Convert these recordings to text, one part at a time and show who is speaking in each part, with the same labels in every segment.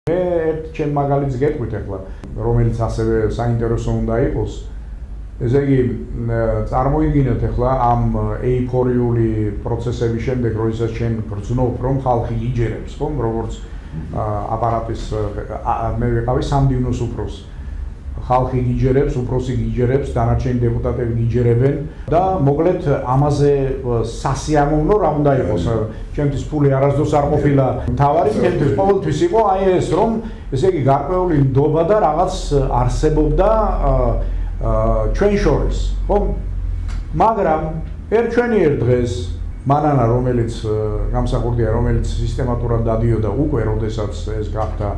Speaker 1: მე ერთ ჩემ მაგალითს გეტყვით ახლა, რომელიც ასევე საინტერესო უნდა იყოს. ესე იგი, წარმოიდგინეთ ახლა ამ ეიფორიული პროცესების შემდეგ, როდესაც ჩვენ გრძნობ, რომ ხალხი იჯერებს, ხომ, როგორც აპარატის მე ვიყავი სამდივნოს უფროსი. ხალხი გიჯერებს, უფროსი გიჯერებს, დანარჩენი დეპუტატები გიჯერებენ და მოკლედ ამაზე სასიამოვნო რა უნდა იყოს. ჩემთვის ფული არასდროს არ ყოფილა მთავარი, ჩემთვის ყოველთვის იყო აი ეს, რომ ესე იგი გარკვეული ნდობა და რაღაც არსებობდა ჩვენ შორის, ხო? მაგრამ ჩვენიერ დღეს მანანა, რომელიც გამსახურდია, რომელიც სისტემატურად დადიოდა უკვე, როდესაც ეს გახდა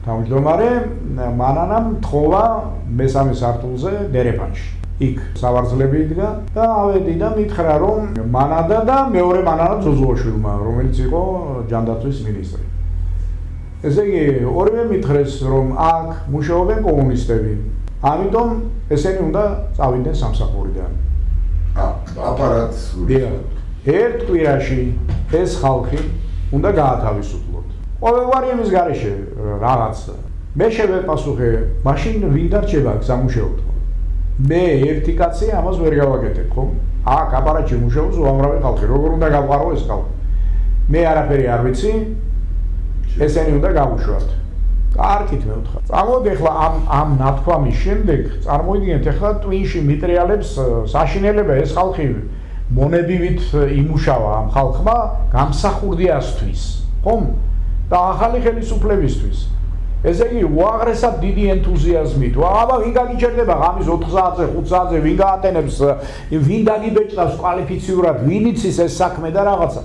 Speaker 1: თავმჯდომარე, მანანამ თხოვა მესამე სართულზე დერეფანში. იქ სავარძლები იდგა და ავედი და მითხრა, რომ მანადა და მეორე მანანა ძუძუაშვილმა, რომელიც იყო ჯანდაცვის მინისტრი. ესე იგი, ორივე მითხრეს, რომ აქ მუშაობენ კომუნისტები. ამიტომ ესენი უნდა წავიდნენ სამსახურიდან.
Speaker 2: აპარატს.
Speaker 1: ერთ კვირაში ეს ხალხი უნდა გაათავისუფლოთ. ყოველგვარი იმის გარეშე რაღაც. მე შევეპასუხე, მაშინ ვინ დარჩება სამუშაოდ? მე ერთი კაცი ამას ვერ გავაკეთებ, ხო? აქ აპარატში მუშაობს უამრავი ხალხი, როგორ უნდა გავყარო ეს ხალხი? მე არაფერი არ ვიცი, ესენი უნდა გავუშვათ. კარგით მე ვთქვა. წამოდი ახლა ამ ნათქვამის შემდეგ წარმოიდგინეთ ახლა ტვინში მიტრიალებს საშინელება ეს ხალხი მონებივით იმუშავა ამ ხალხმა გამსახურდიასთვის, ხომ? და ახალი ხელისუფლებისთვის. ესე იგი, უაღრესად დიდი ენთუზიაზმით, აბა ვინ გაგიჩერდება ღამის 4 საათზე, 5 საათზე, ვინ გაატენებს, ვინ დაგიბეჭდავს კვალიფიციურად, ვინ იცის ეს საქმე და რაღაცა.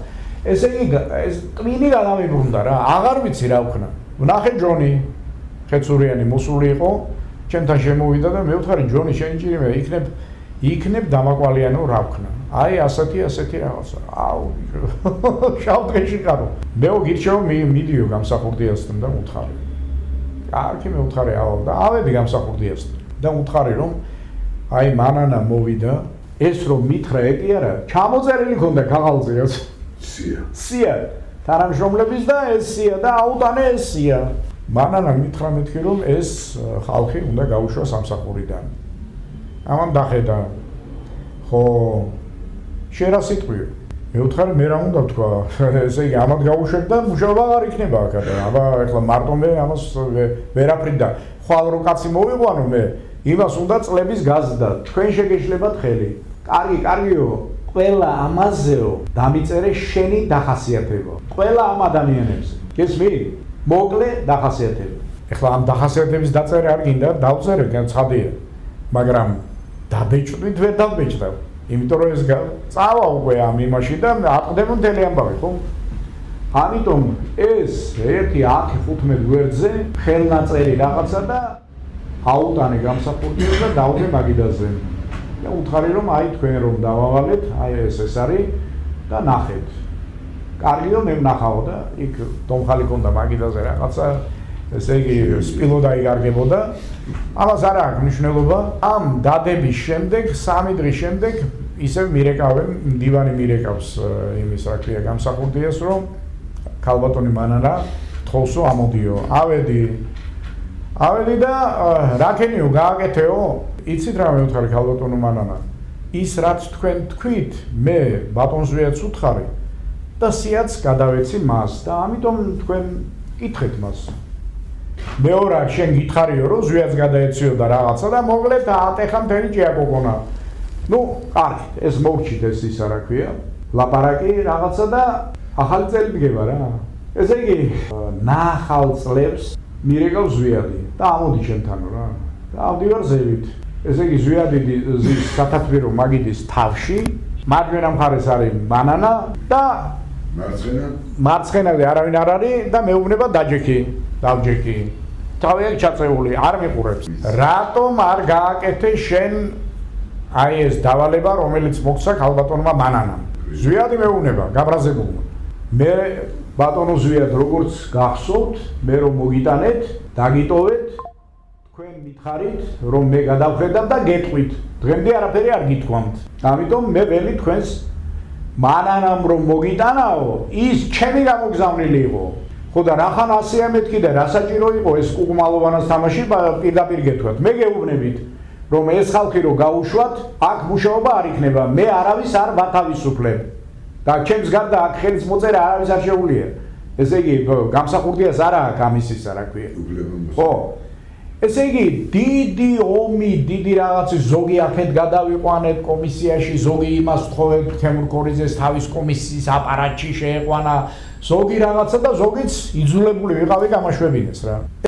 Speaker 1: ესე იგი, ეს ტვინი გადამიბრუნდა რა, აღარ ვიცი რა ვქნა. ვნახე ჯონი ხეცურიანი მოსული იყო, ჩემთან შემოვიდა და მე ვთხარი ჯონი შენი ჭირიმე, იქნებ დამაკვალიანო რა ვქნა. აი ასეთი რაღაცა. აუ, შავ დღეში ყარო. მე გირჩევ მიდიო გამსახურდიასთან და უთხარი. კარგი მე უთხარი ავალ და ავედი გამსახურდიასთან და უთხარი რომ აი მანანა მოვიდა, ეს რომ მითხრა ეკი არა, ჩამოწერილი ქონდა ქაღალზე. სია. თანამშრომლების და ეს სია და აუტანე ეს სია. მანანა მითხრა მეთქი რომ ეს ხალხი უნდა გაუშვა სამსახურიდან. ამან დახედა. ხო შენ რა სიტყვია? მე ვთხარი მე რა უნდა თქვა? ესე იგი ამათ გავუშვებ და მუშაობა არ იქნება აქ და აბა ეხლა მარტო მე ამას ვერაფრით და ხვალ რო კაცი მოვიყვანო მე იმას უნდა წლების გაზრდა თქვენ შეგეშლებათ ხელი. კარგიო, ყველა ამაზეო დამიწერე შენი დახასიათება. ყველა ამ ადამიანებზე. გესმი? მოკლე დახასიათება. ეხლა ამ დახასიათების დაწერა არ გინდა, დავწერე, ცხადია. მაგრამ დაბეჭდით ვერ დავბეჭდავ. იმიტომ რომ ეს წავა უკვე ამ იმაში და აყდება მთელი ამბავი, ხო? ამიტომ ეს 1-15 გვერდზე ხელნაწერი რაღაცა და აუტანე გამსახურდიო და დავდე მაგიდაზე. და უთხარი რომ აი თქვენ რომ დავავალეთ, აი ეს არის და ნახეთ. კარგიო მე ვნახავ და იქ დომხალი კონდა მაგიდაზე რაღაცა ესე იგი სპილო დაიგარგებოდა. ამას არ აქვს მნიშვნელობა. ამ დადების შემდეგ, 3 დღის შემდეგ ისევ მირეკავენ, მდივანი მირეკავს იმის რა ქვია გამსახურდიას, რომ ქალბატონი მანანა თხოვსო ამოდიო. ავედი და რაკენიო გააკეთეო. იცით რა მე ვთხარი ქალბატონო მანანა? ის რაც თქვენ თქვით, მე ბატონზეაც ვთხარი და სიაც გადავეცი მას და ამიტომ თქვენ კითხეთ მას. მეორე შენ გითხარიო რომ ზვიაც გადაეციო და რაღაცა და მოკლედ ატეხა მთელი ჭიაკოკონა. ნუ კარგი, ეს მოვჩით ეს ისა რა ქვია, ლაპარაკი რაღაცა და ახალი წელი დგება რა. ესე იგი, ნახალ წლებს მირეკავს ზვიადი და ამოდი ჩემთანო რა. და ავდივარ ზევით. ესე იგი, ზვიადი ზის სათათბირო მაგიდის თავში, მარჯვენა მხარეს არის მანანა და მარცხენაზე არავინ არ არის და მეუბნება დავჯექი. თავი აქ ჩაწეული, არ მიყურებს. რატომ არ გააკეთე შენ აი ეს დავალება, რომელიც მოგცა ქალბატონმა მანანამ? ზვიადი მეუბნება, გაბრაზებულმა. მე ბატონო ზვიად, როგორც გახსოვთ, მე რომ მოგიტანეთ, დაგიტოვეთ, თქვენ მითხარით, რომ მე გადავხედავ და გეტყვით. დღემდე არაფერი არ გითქვამთ. ამიტომ მე ველი თქვენს მანანამ რომ მოგიტანაო, ის ჩემი გამოგზავნილი იყო. ხო და რახან 100 მეთქი და რა საჭირო იყო ეს კუგმალოვანას თამაში პირდაპირ გეთქვათ. მე გეუბნებით რომ ეს ხალხი რო გაუშვათ, აქ მუშაობა არ იქნება. მე არავის არ ვათავისუფლებ. და ჩემს გარდა აქ ხელის მოწერა არავის არ შეუძლია. ესე იგი, გამსახურდიას არა აქვს ამის ისა, რა ქვია. ხო. ესე იგი, დიდი ომი, დიდი რაღაცის ზოგი აქეთ გადავიყვანეთ კომისიაში, ზოგი იმას თხოვეთ თემურ კორიძეს თავის კომისიის აპარატში შეეყვანა, ზოგი რაღაცა და ზოგიც იძულებული ვიყავი გამაშვებინეს რა.